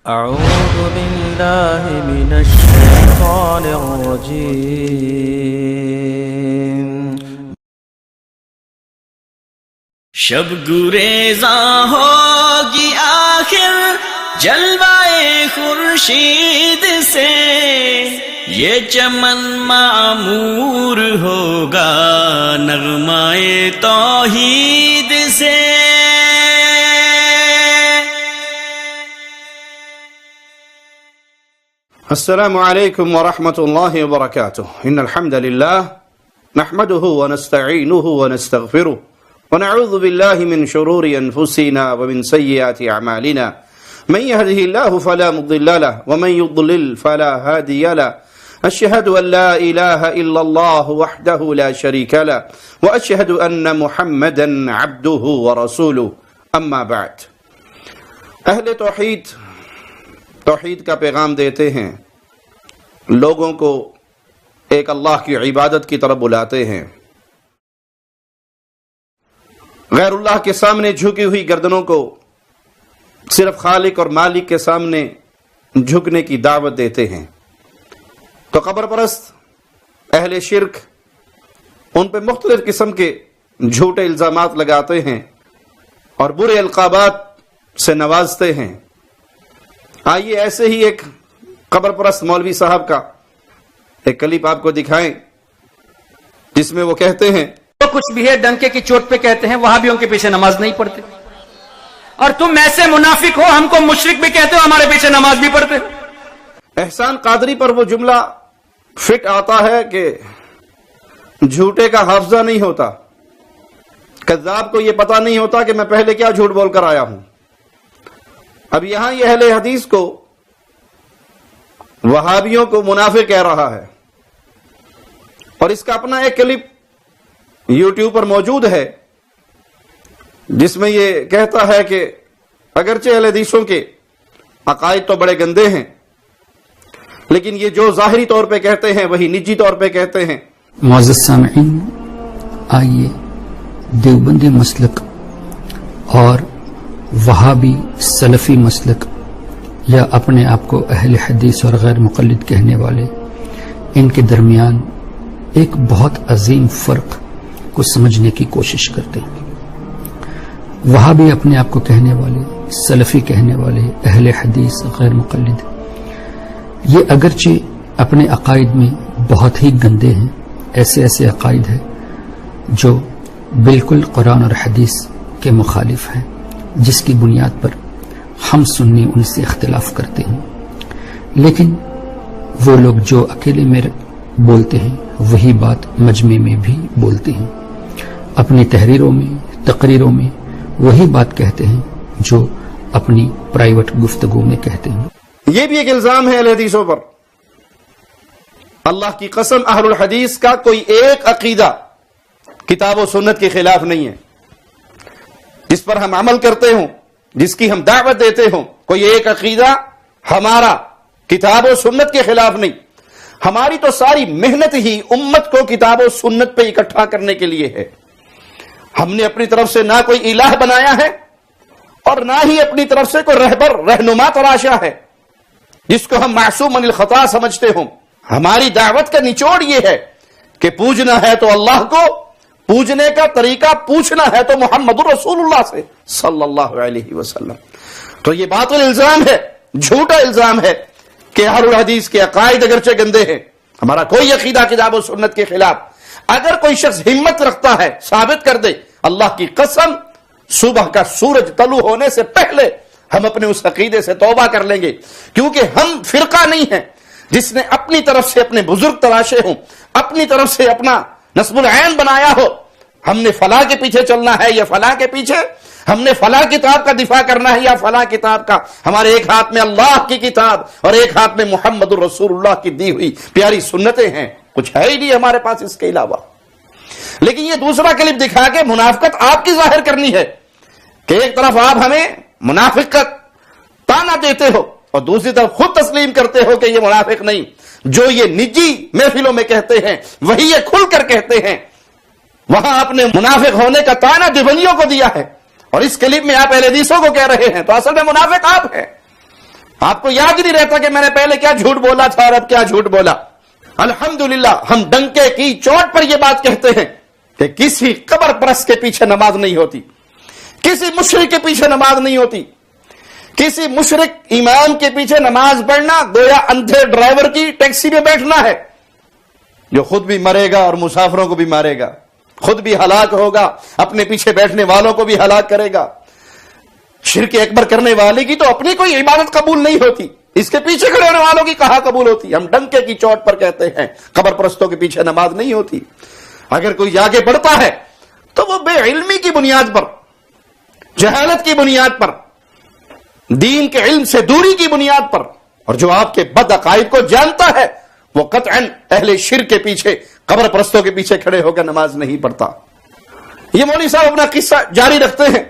أعوذ بالله من الشيطان الرجيم شب گریزاں ہوگی آخر جلوائے خورشید سے، یہ چمن معمور ہوگا نغمائے توحید سے۔ السلام علیکم ورحمۃ اللہ وبرکاتہ۔ ان الحمد للہ نحمده ونستعینه ونستغفره ونعوذ بالله من شرور انفسنا ومن سیئات اعمالنا، من يهده الله فلا مضل له ومن يضلل فلا هادي له، اشهد ان لا اله الا الله وحده لا شريك له واشهد ان محمدا عبده ورسوله، اما بعد۔ اہل توحید کا پیغام دیتے ہیں، لوگوں کو ایک اللہ کی عبادت کی طرف بلاتے ہیں، غیر اللہ کے سامنے جھکی ہوئی گردنوں کو صرف خالق اور مالک کے سامنے جھکنے کی دعوت دیتے ہیں۔ تو قبر پرست اہل شرک ان پہ مختلف قسم کے جھوٹے الزامات لگاتے ہیں اور برے القابات سے نوازتے ہیں۔ آئیے ایسے ہی ایک قبر پرست مولوی صاحب کا ایک کلپ آپ کو دکھائیں جس میں وہ کہتے ہیں تو کچھ بھی ہے ڈنکے کی چوٹ پہ کہتے ہیں وہابیوں کے پیچھے نماز نہیں پڑھتے، اور تم ایسے منافق ہو، ہم کو مشرک بھی کہتے ہو، ہمارے پیچھے نماز بھی پڑھتے۔ احسان قادری پر وہ جملہ فٹ آتا ہے کہ جھوٹے کا حافظہ نہیں ہوتا، کذاب کو یہ پتا نہیں ہوتا کہ میں پہلے کیا جھوٹ بول کر آیا ہوں۔ اب یہاں یہ اہل حدیث کو وہابیوں کو منافق کہہ رہا ہے، اور اس کا اپنا ایک کلپ یوٹیوب پر موجود ہے جس میں یہ کہتا ہے کہ اگرچہ اہل حدیثوں کے عقائد تو بڑے گندے ہیں، لیکن یہ جو ظاہری طور پہ کہتے ہیں وہی نجی طور پہ کہتے ہیں۔ معزز سامعین، آئیے دیوبندی مسلک اور وہابی سلفی مسلک یا اپنے آپ کو اہل حدیث اور غیر مقلد کہنے والے، ان کے درمیان ایک بہت عظیم فرق کو سمجھنے کی کوشش کرتے ہیں۔ وہابی اپنے آپ کو کہنے والے، سلفی کہنے والے، اہل حدیث غیر مقلد، یہ اگرچہ اپنے عقائد میں بہت ہی گندے ہیں، ایسے عقائد ہیں جو بالکل قرآن اور حدیث کے مخالف ہیں، جس کی بنیاد پر ہم سنی ان سے اختلاف کرتے ہیں، لیکن وہ لوگ جو اکیلے میں بولتے ہیں وہی بات مجمع میں بھی بولتے ہیں، اپنی تحریروں میں، تقریروں میں وہی بات کہتے ہیں جو اپنی پرائیویٹ گفتگو میں کہتے ہیں۔ یہ بھی ایک الزام ہے اہل حدیثوں پر۔ اللہ کی قسم اہل الحدیث کا کوئی ایک عقیدہ کتاب و سنت کے خلاف نہیں ہے، جس پر ہم عمل کرتے ہوں، جس کی ہم دعوت دیتے ہوں، کوئی ایک عقیدہ ہمارا کتاب و سنت کے خلاف نہیں۔ ہماری تو ساری محنت ہی امت کو کتاب و سنت پہ اکٹھا کرنے کے لیے ہے۔ ہم نے اپنی طرف سے نہ کوئی الہ بنایا ہے اور نہ ہی اپنی طرف سے کوئی رہبر رہنما تراشا ہے جس کو ہم معصوم من الخطا سمجھتے ہوں۔ ہماری دعوت کا نچوڑ یہ ہے کہ پوجنا ہے تو اللہ کو، پوجنے کا طریقہ پوچھنا ہے تو محمد رسول اللہ سے صلی اللہ علیہ وسلم۔ تو یہ باطل الزام ہے، جھوٹا الزام ہے کہ اہل الحدیث کے عقائد اگرچہ گندے ہیں، ہمارا کوئی عقیدہ کتاب و سنت کے خلاف۔ اگر کوئی شخص ہمت رکھتا ہے ثابت کر دے، اللہ کی قسم صبح کا سورج طلوع ہونے سے پہلے ہم اپنے اس عقیدے سے توبہ کر لیں گے، کیونکہ ہم فرقہ نہیں ہیں جس نے اپنی طرف سے اپنے بزرگ تراشے ہوں، اپنی طرف سے اپنا نصب العین بنایا ہو، ہم نے فلاں کے پیچھے چلنا ہے یا فلاں کے پیچھے، ہم نے فلاں کتاب کا دفاع کرنا ہے یا فلاں کتاب کا۔ ہمارے ایک ہاتھ میں اللہ کی کتاب اور ایک ہاتھ میں محمد الرسول اللہ کی دی ہوئی پیاری سنتیں ہیں، کچھ ہے ہی نہیں ہمارے پاس اس کے علاوہ۔ لیکن یہ دوسرا کلپ دکھا کے منافقت آپ کی ظاہر کرنی ہے کہ ایک طرف آپ ہمیں منافق کا تانا دیتے ہو اور دوسری طرف خود تسلیم کرتے ہو کہ یہ منافق نہیں، جو یہ نجی محفلوں میں کہتے ہیں وہی یہ کھل کر کہتے ہیں۔ وہاں آپ نے منافق ہونے کا تانا دیوبندیوں کو دیا ہے، اور اس کلپ میں آپ اہل حدیثوں کو کہہ رہے ہیں، تو اصل میں منافق آپ ہیں۔ آپ کو یاد ہی نہیں رہتا کہ میں نے پہلے کیا جھوٹ بولا تھا اور اب کیا جھوٹ بولا. الحمدللہ ہم ڈنکے کی چوٹ پر یہ بات کہتے ہیں کہ کسی قبر پرست کے پیچھے نماز نہیں ہوتی, کسی مشرک کے پیچھے نماز نہیں ہوتی. کسی مشرک امام کے پیچھے نماز پڑھنا گویا اندھے ڈرائیور کی ٹیکسی میں بیٹھنا ہے, جو خود بھی مرے گا اور مسافروں کو بھی مارے گا, خود بھی ہلاک ہوگا, اپنے پیچھے بیٹھنے والوں کو بھی ہلاک کرے گا. شرک اکبر کرنے والے کی تو اپنی کوئی عبادت قبول نہیں ہوتی, اس کے پیچھے کھڑے ہونے والوں کی کہاں قبول ہوتی. ہم ڈنکے کی چوٹ پر کہتے ہیں قبر پرستوں کے پیچھے نماز نہیں ہوتی. اگر کوئی آگے بڑھتا ہے تو وہ بے علمی کی بنیاد پر, جہالت کی بنیاد پر, دین کے علم سے دوری کی بنیاد پر, اور جو آپ کے بد عقائد کو جانتا ہے وہ قطعاً اہل شرک کے پیچھے, قبر پرستوں کے پیچھے کھڑے ہو کر نماز نہیں پڑھتا. یہ مولوی صاحب اپنا قصہ جاری رکھتے ہیں,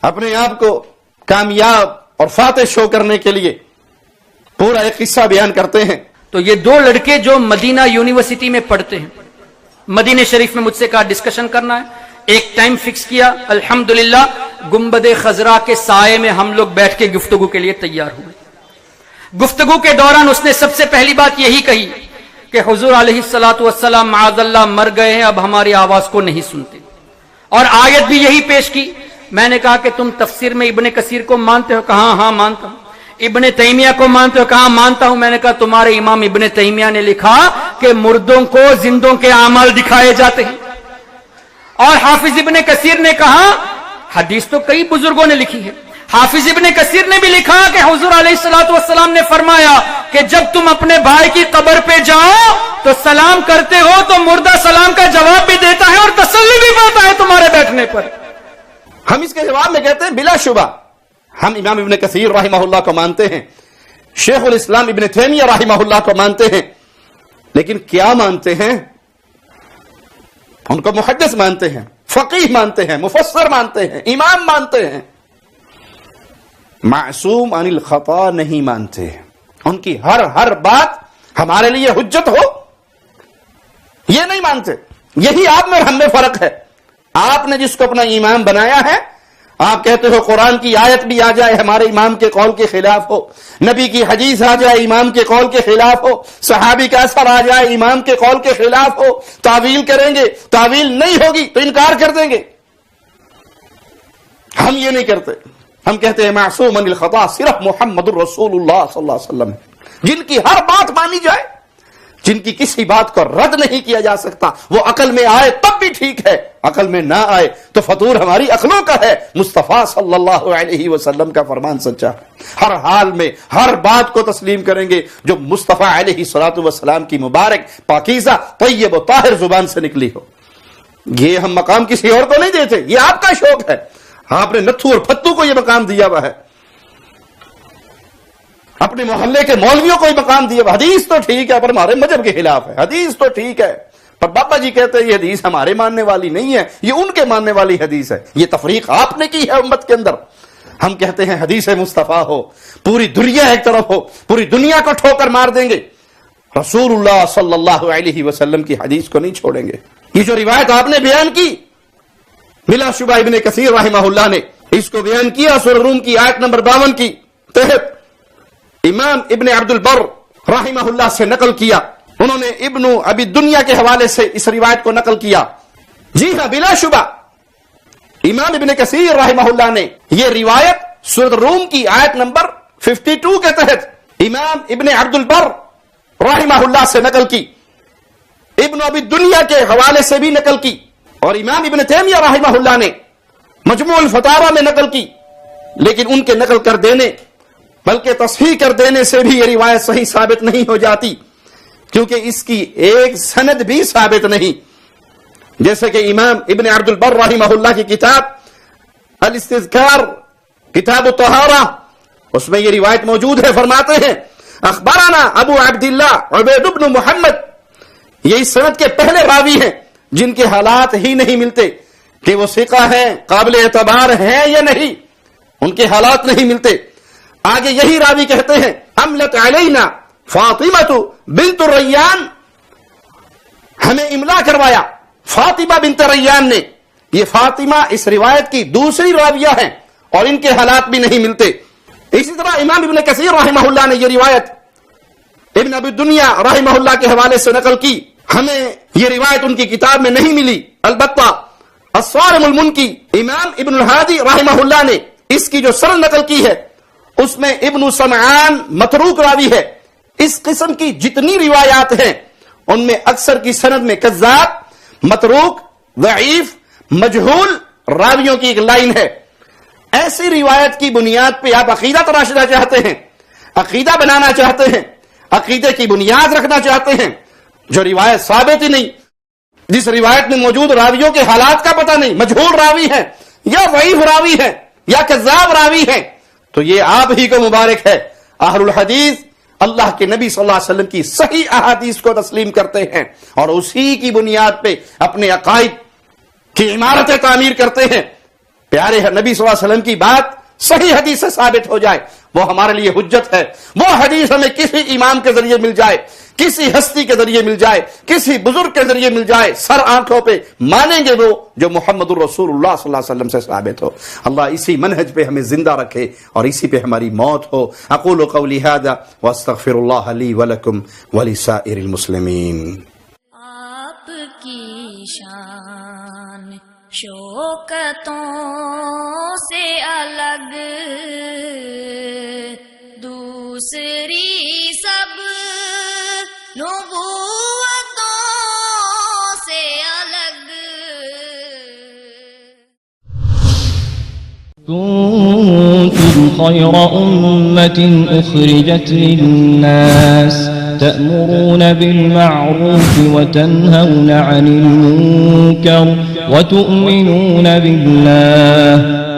اپنے آپ کو کامیاب اور فاتح شو کرنے کے لیے پورا ایک قصہ بیان کرتے ہیں. تو یہ دو لڑکے جو مدینہ یونیورسٹی میں پڑھتے ہیں, مدینہ شریف میں مجھ سے کہا ڈسکشن کرنا ہے, ایک ٹائم فکس کیا, الحمدللہ گنبد خضرا کے سائے میں ہم لوگ بیٹھ کے گفتگو کے لیے تیار ہوئے. گفتگو کے دوران اس نے سب سے پہلی بات یہی کہی کہ حضور علیہ الصلوۃ والسلام معاذ اللہ مر گئے ہیں, اب ہماری آواز کو نہیں سنتے, اور آیت بھی یہی پیش کی. میں نے کہا کہ تم تفسیر میں ابن کثیر کو مانتے ہو؟ کہا ہاں مانتا ہوں. ابن تیمیہ کو مانتے ہو؟ کہا مانتا ہوں. میں نے کہا تمہارے امام ابن تیمیہ نے لکھا کہ مردوں کو زندوں کے اعمال دکھائے جاتے ہیں, اور حافظ ابن کثیر نے کہا, حدیث تو کئی بزرگوں نے لکھی ہے, حافظ ابن کثیر نے بھی لکھا کہ حضور علیہ الصلوۃ والسلام نے فرمایا کہ جب تم اپنے بھائی کی قبر پہ جاؤ تو سلام کرتے ہو تو مردہ سلام کا جواب بھی دیتا ہے اور تسلی بھی پاتا ہے تمہارے بیٹھنے پر. ہم اس کے جواب میں کہتے ہیں بلا شبہ ہم امام ابن کثیر رحمہ اللہ کو مانتے ہیں, شیخ الاسلام ابن تیمیہ رحمہ اللہ کو مانتے ہیں, لیکن کیا مانتے ہیں؟ ان کو محدث مانتے ہیں, فقیہ مانتے ہیں, مفسر مانتے ہیں, امام مانتے ہیں, معصوم عن الخطا نہیں مانتے. ان کی ہر بات ہمارے لیے حجت ہو یہ نہیں مانتے. یہی آپ میں اور ہم میں فرق ہے. آپ نے جس کو اپنا امام بنایا ہے, آپ کہتے ہو قرآن کی آیت بھی آ جائے ہمارے امام کے قول کے خلاف ہو, نبی کی حدیث آ جائے امام کے قول کے خلاف ہو, صحابی کا اثر آ جائے امام کے قول کے خلاف ہو, تعویل کریں گے, تعویل نہیں ہوگی تو انکار کر دیں گے. ہم یہ نہیں کرتے. ہم کہتے ہیں معصوم عن الخطا صرف محمد الرسول اللہ صلی اللہ علیہ وسلم, جن کی ہر بات مانی جائے, جن کی کسی بات کو رد نہیں کیا جا سکتا. وہ عقل میں آئے تب بھی ٹھیک ہے, عقل میں نہ آئے تو فطور ہماری عقلوں کا ہے. مصطفیٰ صلی اللہ علیہ وسلم کا فرمان سچا ہے. ہر حال میں ہر بات کو تسلیم کریں گے جو مصطفیٰ علیہ الصلوۃ والسلام کی مبارک پاکیزہ طیب و طاہر زبان سے نکلی ہو. یہ ہم مقام کسی اور کو نہیں دیتے, یہ آپ کا شوق ہے. آپ نے نتھو اور پھتو کو یہ مقام دیا ہوا ہے, اپنے محلے کے مولویوں کو یہ مقام دیا. حدیث تو ٹھیک ہے پر ہمارے مذہب کے خلاف ہے, حدیث تو ٹھیک ہے پر بابا جی کہتے ہیں یہ حدیث ہمارے ماننے والی نہیں ہے, یہ ان کے ماننے والی حدیث ہے. یہ تفریق آپ نے کی ہے امت کے اندر. ہم کہتے ہیں حدیث مصطفیٰ ہو, پوری دنیا ایک طرف ہو, پوری دنیا کو ٹھوکر مار دیں گے, رسول اللہ صلی اللہ علیہ وسلم کی حدیث کو نہیں چھوڑیں گے. یہ جو روایت آپ نے بیان کی, بلا شبہ ابن کثیر رحمہ اللہ نے اس کو بیان کیا سورہ روم کی آیت نمبر 52 کی تحت. امام ابن عبد البر رحمہ اللہ سے نقل کیا, انہوں نے ابن ابی دنیا کے حوالے سے اس روایت کو نقل کیا. جی ہاں بلا شبہ امام ابن کثیر رحمہ اللہ نے یہ روایت سورہ روم کی آیت نمبر 52 کے تحت امام ابن عبد البر رحمہ اللہ سے نقل کی, ابن ابی دنیا کے حوالے سے بھی نقل کی, اور امام ابن تیمیہ رحمہ اللہ نے مجموع الفتاوی میں نقل کی. لیکن ان کے نقل کر دینے بلکہ تصحیح کر دینے سے بھی یہ روایت صحیح ثابت نہیں ہو جاتی, کیونکہ اس کی ایک سند بھی ثابت نہیں. جیسے کہ امام ابن عبد البر رحمہ اللہ کی کتاب الاستذکار کتاب الطہارہ, اس میں یہ روایت موجود ہے. فرماتے ہیں اخبرنا ابو عبداللہ عبید بن محمد, یہ اس سند کے پہلے راوی ہیں جن کے حالات ہی نہیں ملتے کہ وہ ثقہ ہیں, قابل اعتبار ہیں یا نہیں, ان کے حالات نہیں ملتے. آگے یہی راوی کہتے ہیں املت علینا فاطمہ بنت ریان, ہمیں املا کروایا فاطمہ بنت ریان نے. یہ فاطمہ اس روایت کی دوسری راویہ ہیں اور ان کے حالات بھی نہیں ملتے. اسی طرح امام ابن کثیر رحمہ اللہ نے یہ روایت ابن ابی دنیا رحمہ اللہ کے حوالے سے نقل کی. ہمیں یہ روایت ان کی کتاب میں نہیں ملی، البتہ الصارم المنکی امام ابن الہادی رحمہ اللہ نے اس کی جو سند نقل کی ہے اس میں ابن سمعان متروک راوی ہے. اس قسم کی جتنی روایات ہیں ان میں اکثر کی سند میں کذاب، متروک، ضعیف، مجہول راویوں کی ایک لائن ہے. ایسی روایت کی بنیاد پہ آپ عقیدہ تراشنا چاہتے ہیں، عقیدہ بنانا چاہتے ہیں، عقیدے کی بنیاد رکھنا چاہتے ہیں جو روایت ثابت ہی نہیں، جس روایت میں موجود راویوں کے حالات کا پتہ نہیں، مجہول راوی ہے یا ضعیف راوی ہے یا کذاب راوی ہے، تو یہ آپ ہی کو مبارک ہے. اہل الحدیث اللہ کے نبی صلی اللہ علیہ وسلم کی صحیح احادیث کو تسلیم کرتے ہیں اور اسی کی بنیاد پہ اپنے عقائد کی عمارتیں تعمیر کرتے ہیں. پیارے نبی صلی اللہ علیہ وسلم کی بات صحیح حدیث سے ثابت ہو جائے وہ ہمارے لیے حجت ہے. وہ حدیث ہمیں کسی امام کے ذریعے مل جائے، کسی ہستی کے ذریعے مل جائے، کسی بزرگ کے ذریعے مل جائے، سر آنکھوں پہ مانیں گے وہ جو محمد الرسول اللہ صلی اللہ علیہ وسلم سے ثابت ہو. اللہ اسی منہج پہ ہمیں زندہ رکھے اور اسی پہ ہماری موت ہو. اقول قولی ھذا واستغفر اللہ لی ولکم ولسائر المسلمین. آپ کی شان شوکتوں سے الگ، دوسری سب نبوتوں سے الگ. كنتم خير أمة أخرجت للناس تأمرون بالمعروف وتنهون عن المنكر وتؤمنون بالله